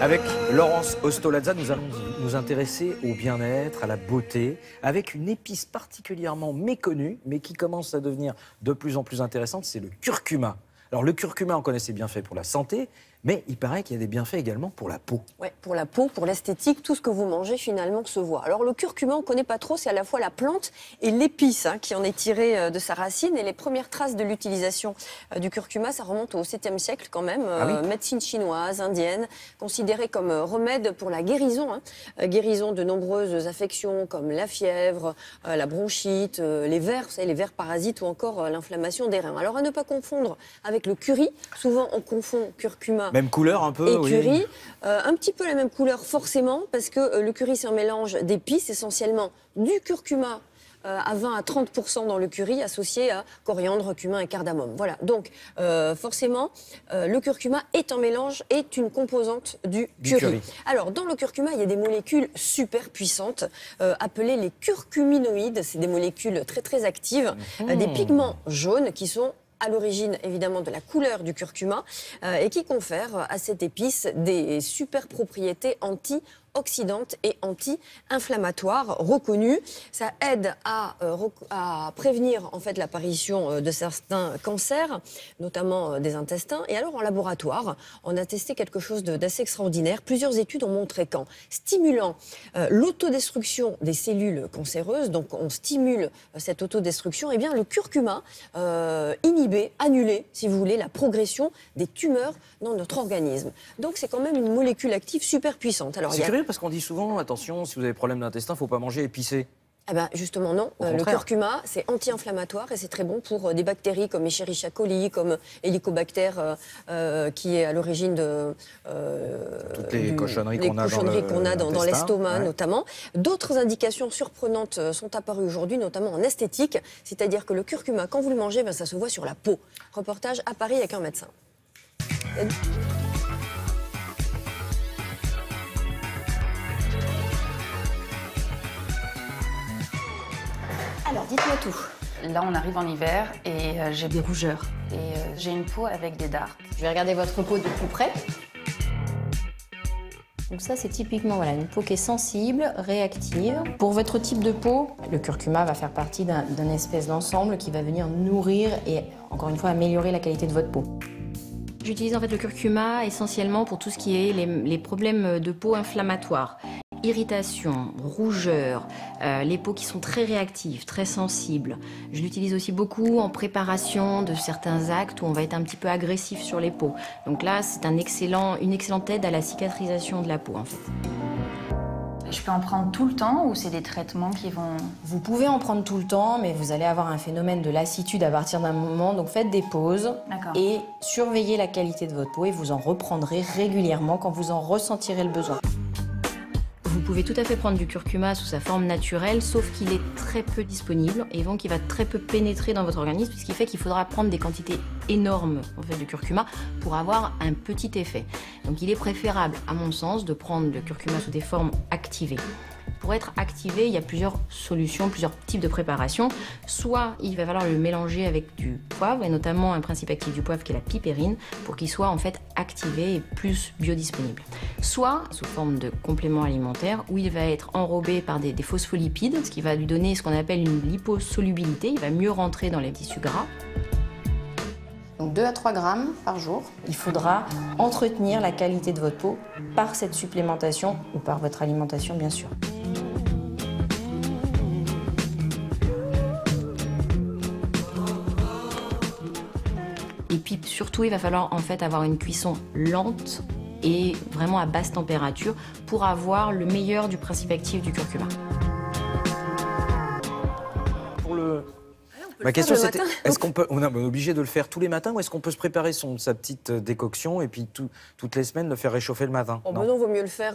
Avec Laurence Ostoladza, nous allons nous intéresser au bien-être, à la beauté, avec une épice particulièrement méconnue, mais qui commence à devenir de plus en plus intéressante, c'est le curcuma. Alors le curcuma, on connaît ses bienfaits pour la santé, mais il paraît qu'il y a des bienfaits également pour la peau. Ouais, pour la peau, pour l'esthétique, tout ce que vous mangez finalement se voit. Alors le curcuma, on ne connaît pas trop, c'est à la fois la plante et l'épice qui en est tirée de sa racine. Et les premières traces de l'utilisation du curcuma, ça remonte au 7e siècle quand même. Médecine chinoise, indienne, considérée comme remède pour la guérison. Guérison de nombreuses affections comme la fièvre, la bronchite, les vers, vous savez, les vers parasites ou encore l'inflammation des reins. Alors à ne pas confondre avec le curry. Souvent on confond curcuma même couleur un peu, et curry, un petit peu la même couleur forcément, parce que le curry c'est un mélange d'épices, essentiellement du curcuma à 20 à 30% dans le curry, associé à coriandre, cumin et cardamome. Voilà, donc forcément, le curcuma est un mélange, est une composante du curry. Alors, dans le curcuma, il y a des molécules super puissantes, appelées les curcuminoïdes. C'est des molécules très très actives, des pigments jaunes qui sont à l'origine évidemment de la couleur du curcuma et qui confère à cette épice des super propriétés antioxydantes et anti-inflammatoires reconnues. Ça aide à prévenir en fait l'apparition de certains cancers, notamment des intestins. Et alors en laboratoire, on a testé quelque chose d'assez extraordinaire. Plusieurs études ont montré qu'en stimulant l'autodestruction des cellules cancéreuses, donc on stimule cette autodestruction, et bien le curcuma inhibait, annulait, si vous voulez, la progression des tumeurs dans notre organisme. Donc c'est quand même une molécule active super puissante. Alors, c'est curieux parce qu'on dit souvent, attention, si vous avez problème d'intestin, il ne faut pas manger épicé. Eh ben justement non, le curcuma c'est anti-inflammatoire et c'est très bon pour des bactéries comme Escherichia coli, comme Helicobacter qui est à l'origine de toutes les cochonneries qu'on a dans l'estomac notamment. D'autres indications surprenantes sont apparues aujourd'hui, notamment en esthétique, c'est-à-dire que le curcuma, quand vous le mangez, ça se voit sur la peau. Reportage à Paris avec un médecin. Alors, dites-moi tout. Là, on arrive en hiver et j'ai des rougeurs. Et j'ai une peau avec des dards. Je vais regarder votre peau de plus près. Donc ça, c'est typiquement une peau qui est sensible, réactive. Pour votre type de peau, le curcuma va faire partie d'un espèce d'ensemble qui va venir nourrir et, encore une fois, améliorer la qualité de votre peau. J'utilise en fait le curcuma essentiellement pour tout ce qui est les problèmes de peau inflammatoires. Irritation, rougeur, les peaux qui sont très réactives, très sensibles. Je l'utilise aussi beaucoup en préparation de certains actes où on va être un petit peu agressif sur les peaux. Donc là, c'est une excellente aide à la cicatrisation de la peau en fait. Je peux en prendre tout le temps ou c'est des traitements qui vont... Vous pouvez en prendre tout le temps, mais vous allez avoir un phénomène de lassitude à partir d'un moment. Donc faites des pauses et surveillez la qualité de votre peau et vous en reprendrez régulièrement quand vous en ressentirez le besoin. Vous pouvez tout à fait prendre du curcuma sous sa forme naturelle, sauf qu'il est très peu disponible et donc il va très peu pénétrer dans votre organisme, ce qui fait qu'il faudra prendre des quantités énormes en fait, de curcuma pour avoir un petit effet. Donc il est préférable, à mon sens, de prendre le curcuma sous des formes activées. Pour être activé, il y a plusieurs solutions, plusieurs types de préparation. Soit il va falloir le mélanger avec du poivre, et notamment un principe actif du poivre qui est la pipérine, pour qu'il soit en fait activé et plus biodisponible. Soit sous forme de complément alimentaire, où il va être enrobé par des phospholipides, ce qui va lui donner ce qu'on appelle une liposolubilité, il va mieux rentrer dans les tissus gras. Donc 2 à 3 grammes par jour. Il faudra entretenir la qualité de votre peau par cette supplémentation ou par votre alimentation bien sûr. Et puis surtout, il va falloir en fait avoir une cuisson lente et vraiment à basse température pour avoir le meilleur du principe actif du curcuma. Ma question c'était, est-ce qu'on peut, on est obligé de le faire tous les matins ou est-ce qu'on peut se préparer sa petite décoction et puis toutes les semaines le faire réchauffer le matin? Non, vaut mieux le faire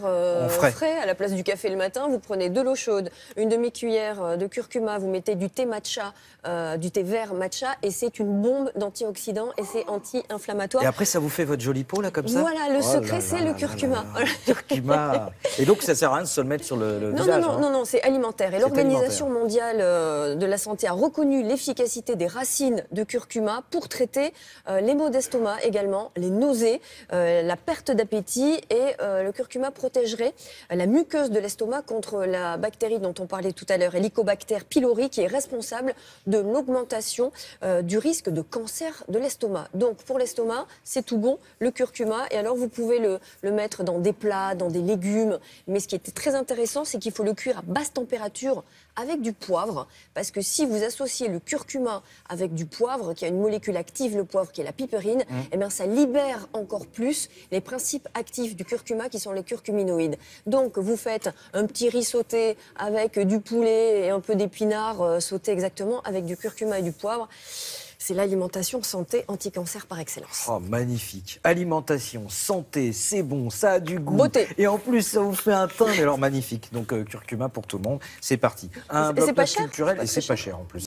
frais. À la place du café le matin. Vous prenez de l'eau chaude, une demi-cuillère de curcuma, vous mettez du thé matcha, du thé vert matcha et c'est une bombe d'antioxydants et c'est anti-inflammatoire. Et après ça vous fait votre jolie peau là comme ça? Voilà, le secret c'est le curcuma. Curcuma. Et donc ça sert à rien de se le mettre sur le visage? Non, c'est alimentaire. Et l'Organisation mondiale de la santé a reconnu l'efficacité l'efficacité des racines de curcuma pour traiter les maux d'estomac également, les nausées, la perte d'appétit, et le curcuma protégerait la muqueuse de l'estomac contre la bactérie dont on parlait tout à l'heure, Helicobacter pylori, qui est responsable de l'augmentation du risque de cancer de l'estomac. Donc pour l'estomac, c'est tout bon, le curcuma. Et alors vous pouvez le mettre dans des plats, dans des légumes. Mais ce qui était très intéressant, c'est qu'il faut le cuire à basse température avec du poivre. Parce que si vous associez le curcuma avec du poivre, qui a une molécule active, le poivre, qui est la piperine, eh bien ça libère encore plus les principes actifs du curcuma, qui sont les curcuminoïdes. Donc vous faites un petit riz sauté avec du poulet et un peu d'épinards sautés exactement avec du curcuma et du poivre. C'est l'alimentation santé anti-cancer par excellence. Oh, magnifique. Alimentation, santé, c'est bon, ça a du goût. Beauté. Et en plus, ça vous fait un teint, mais alors magnifique. Donc, curcuma pour tout le monde, c'est parti. Un Et c'est pas bloc cher. culturel, C'est pas et c'est très pas cher. cher en plus.